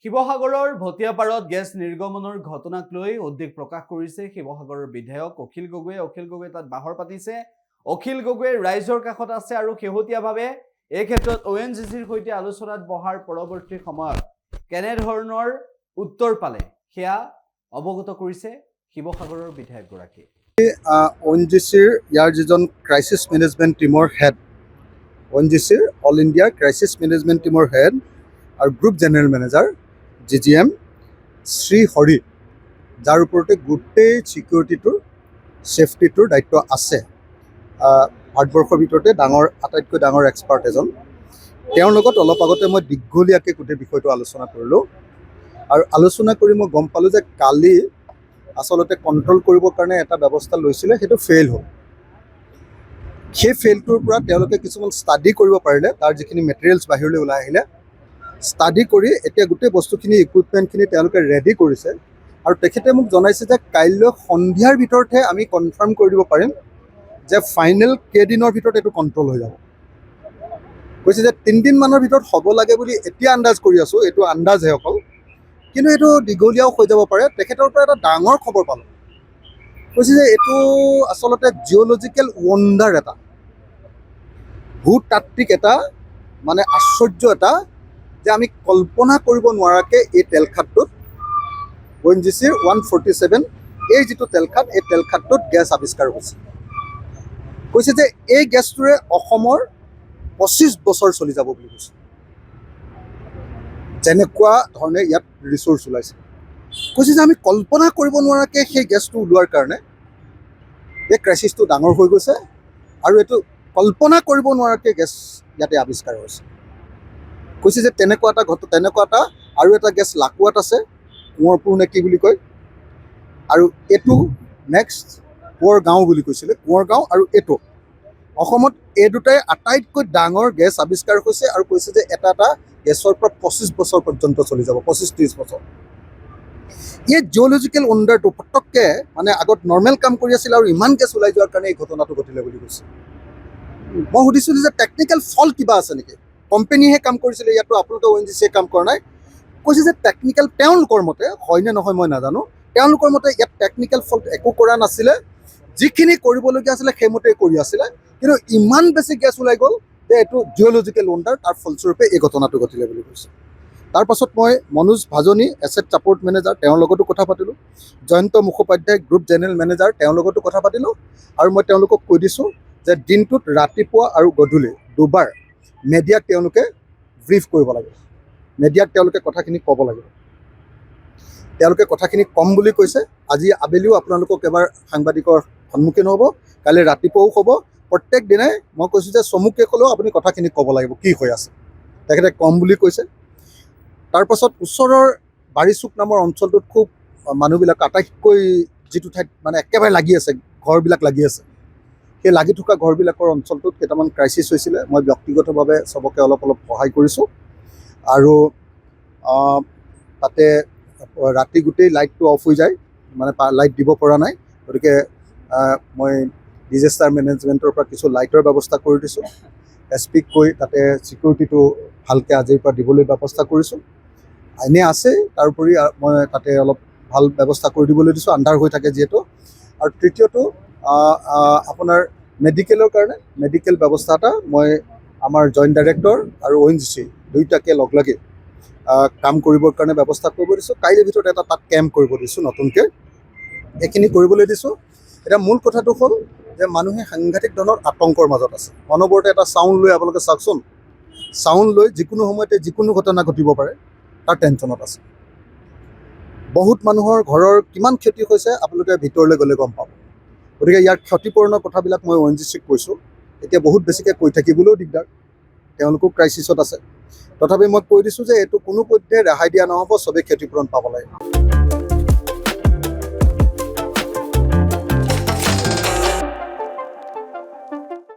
শিৱসাগৰৰ ভটিয়াপাৰত গেছ নিৰ্গমনৰ ঘটনাক লৈ উদ্বেগ প্ৰকাশ কৰিছে শিৱসাগৰৰ বিধায়ক অখিল গগৈয়ে। অখিল গগৈয়ে তাত বাহৰ পাতিছে। অখিল গগৈ ৰাইজৰ কাষত আছে আৰু শেহতীয়াভাৱে এই ক্ষেত্ৰত ONGCৰ সৈতে আলোচনাত বহাৰ পৰৱৰ্তী সময়ত কেনেধৰণৰ উত্তৰ পালে সেয়া অৱগত কৰিছে শিৱসাগৰৰ বিধায়কগৰাকীয়ে। ONGCৰ ইয়াৰ যিজন ক্ৰাইচিছ মেনেজমেণ্ট টিমৰ হেড, ONGCৰ অল ইণ্ডিয়া ক্ৰাইচিছ মেনেজমেণ্ট টিমৰ হেড আৰু group general manager GGM Shri Hari, যাৰ ওপৰতে গোটেই ছিকিউৰিটিটোৰ ছেফটিটোৰ দায়িত্ব আছে, ভাৰতবৰ্ষৰ ভিতৰতে আটাইতকৈ ডাঙৰ এক্সপাৰ্ট এজন। তেওঁৰ লগত অলপ আগতে মই দীঘলীয়াকৈ গোটেই বিষয়টো আলোচনা কৰিলোঁ আৰু আলোচনা কৰি মই গম পালোঁ যে কালি আচলতে কণ্ট্ৰল কৰিবৰ কাৰণে এটা ব্যৱস্থা লৈছিলে, সেইটো ফেইল হ'ল। সেই ফেইলটোৰ পৰা তেওঁলোকে কিছুমান ষ্টাডি কৰিব পাৰিলে, তাৰ যিখিনি মেটেৰিয়েলছ বাহিৰলৈ ওলাই আহিলে, ষ্টাডি কৰি এতিয়া গোটেই বস্তুখিনি ইকুইপমেণ্টখিনি তেওঁলোকে ৰেডি কৰিছে আৰু তেখেতে মোক জনাইছে যে কাইলৈ সন্ধিয়াৰ ভিতৰতহে আমি কনফাৰ্ম কৰি দিব পাৰিম যে ফাইনেল কেইদিনৰ ভিতৰত এইটো কণ্ট্ৰল হৈ যাব। কৈছে যে 3 দিনমানৰ ভিতৰত হ'ব লাগে বুলি এতিয়া আন্দাজ কৰি আছোঁ, এইটো আন্দাজহে অকল, কিন্তু এইটো দীঘলীয়াও হৈ যাব পাৰে। তেখেতৰ পৰা এটা ডাঙৰ খবৰ পালোঁ, কৈছে যে এইটো আচলতে জিঅ'লজিকেল ৱণ্ডাৰ এটা, ভূতাত্ত্বিক এটা মানে আশ্চৰ্য এটা, যে আমি কল্পনা কৰিব নোৱাৰাকৈ এই তেলখাটটোত ONGCৰ 147 এই যিটো তেলখাট, এই তেলখাটটোত গেছ আৱিষ্কাৰ হৈছে। কৈছে যে এই গেছটোৰে অসমৰ 25 বছৰ চলি যাব বুলি কৈছে, যেনেকুৱা ধৰণে ইয়াত ৰিচোৰ্চ ওলাইছে। কৈছে যে আমি কল্পনা কৰিব নোৱাৰাকৈ সেই গেছটো ওলোৱাৰ কাৰণে এই ক্ৰাইচিছটো ডাঙৰ হৈ গৈছে আৰু এইটো কল্পনা কৰিব নোৱাৰাকৈ গেছ ইয়াতে আৱিষ্কাৰ হৈছে। কৈছে যে তেনেকুৱা এটা আৰু এটা গেছ লাকুৱাত আছে, কোঁৱৰপুৰ নে কি বুলি কয়, আৰু এইটো নেক্সট কোঁৱৰগাঁও বুলি কৈছিলে, কোঁৱৰগাঁও আৰু এইটো অসমত এই দুটাই আটাইতকৈ ডাঙৰ গেছ আৱিষ্কাৰ হৈছে আৰু কৈছে যে এটা গেছৰ পৰা 25 বছৰ পৰ্যন্ত চলি যাব, 25-30 বছৰ। এই জিঅ'লজিকেল ৱণ্ডাৰটো পটককৈ মানে আগত নৰ্মেল কাম কৰি আছিল আৰু ইমান গেছ ওলাই যোৱাৰ কাৰণে এই ঘটনাটো ঘটিলে বুলি কৈছে। মই সুধিছিলোঁ যে টেকনিকেল ফল্ট কিবা আছে নেকি, কোম্পানীহে কাম কৰিছিলে, ইয়াতো আপোনালোকে ONGCয়ে কাম কৰা নাই। কৈছে যে টেকনিকেল, তেওঁলোকৰ মতে, হয়নে নহয় মই নাজানো, তেওঁলোকৰ মতে ইয়াত টেকনিকেল ফল্ট একো কৰা নাছিলে, যিখিনি কৰিবলগীয়া আছিলে সেইমতেই কৰি আছিলে, কিন্তু ইমান বেছি গেছ ওলাই গ'ল যে এইটো জিঅ'লজিকেল ৱণ্ডাৰ, তাৰ ফলস্বৰূপে এই ঘটনাটো ঘটিলে বুলি কৈছে। তাৰপাছত মই মনোজ ভাজনী, এছেট ছাপৰ্ট মেনেজাৰ, তেওঁৰ লগতো কথা পাতিলোঁ। Jayanta Mukhopadhyay, group general manager, তেওঁৰ লগতো কথা পাতিলোঁ আৰু মই তেওঁলোকক কৈ দিছোঁ যে দিনটোত ৰাতিপুৱা আৰু গধূলি দুবাৰ মেডিয়াক তেওঁলোকে ব্ৰিফ কৰিব লাগে, মেডিয়াক তেওঁলোকে কথাখিনি ক'ব লাগিব। তেওঁলোকে কথাখিনি ক'ম বুলি কৈছে। আজি আবেলিও আপোনালোকক এবাৰ সাংবাদিকৰ সন্মুখীন হ'ব, কালি ৰাতিপুৱাও হ'ব, প্ৰত্যেক দিনাই মই কৈছোঁ যে চমুকৈ ক'লেও আপুনি কথাখিনি ক'ব লাগিব, কি হৈ আছে। তেখেতে ক'ম বুলি কৈছে। তাৰপাছত ওচৰৰ বাৰীচুক নামৰ অঞ্চলটোত খুব মানুহবিলাক আটাইতকৈ যিটো ঠাইত মানে একেবাৰে লাগি আছে, ঘৰবিলাক লাগি আছে, সেই লাগি থকা ঘৰবিলাকৰ অঞ্চলটোত কেইটামান ক্ৰাইচিছ হৈছিলে। মই ব্যক্তিগতভাৱে চবকে অলপ সহায় কৰিছোঁ আৰু তাতে ৰাতি গোটেই লাইটটো অফ হৈ যায়, মানে লাইট দিব পৰা নাই, গতিকে মই ডিজাষ্টাৰ মেনেজমেণ্টৰ পৰা কিছু লাইটৰ ব্যৱস্থা কৰি দিছোঁ। SPক কৈ তাতে ছিকিউৰিটিটো ভালকৈ আজিৰ পৰা দিবলৈ ব্যৱস্থা কৰিছোঁ। এনেই আছে, তাৰোপৰি মই তাতে অলপ ভাল ব্যৱস্থা কৰি দিবলৈ দিছোঁ, আন্ধাৰ হৈ থাকে যিহেতু। আৰু তৃতীয়টো আপোনাৰ মেডিকেলৰ কাৰণে মেডিকেল ব্যৱস্থা এটা মই আমাৰ জইণ্ট ডাইৰেক্টৰ আৰু ONGC দুয়োটাকে লগ লাগি কাম কৰিবৰ কাৰণে ব্যৱস্থা কৰিব দিছোঁ। কাইলৈৰ ভিতৰত এটা তাত কেম্প কৰিব দিছোঁ নতুনকৈ, এইখিনি কৰিবলৈ দিছোঁ। এতিয়া মূল কথাটো হ'ল যে মানুহে সাংঘাতিক ধৰণৰ আতংকৰ মাজত আছে। অনবৰতে এটা চাউণ্ড লৈ আপোনালোকে চাওকচোন, চাউণ্ড লৈ যিকোনো সময়তে যিকোনো ঘটনা ঘটিব পাৰে, তাৰ টেনশ্যনত আছে। বহুত মানুহৰ ঘৰৰ কিমান ক্ষতি হৈছে আপোনালোকে ভিতৰলৈ গ'লে গম পাব। গতিকে ইয়াৰ ক্ষতিপূৰণৰ কথাবিলাক মই ONGCক কৈছোঁ। এতিয়া বহুত বেছিকৈ কৈ থাকিবলৈও দিগদাৰ, তেওঁলোকো ক্ৰাইচিছত আছে। তথাপি মই কৈ দিছোঁ যে এইটো কোনোপধ্যে ৰেহাই দিয়া নহ'ব, চবেই ক্ষতিপূৰণ পাব লাগে।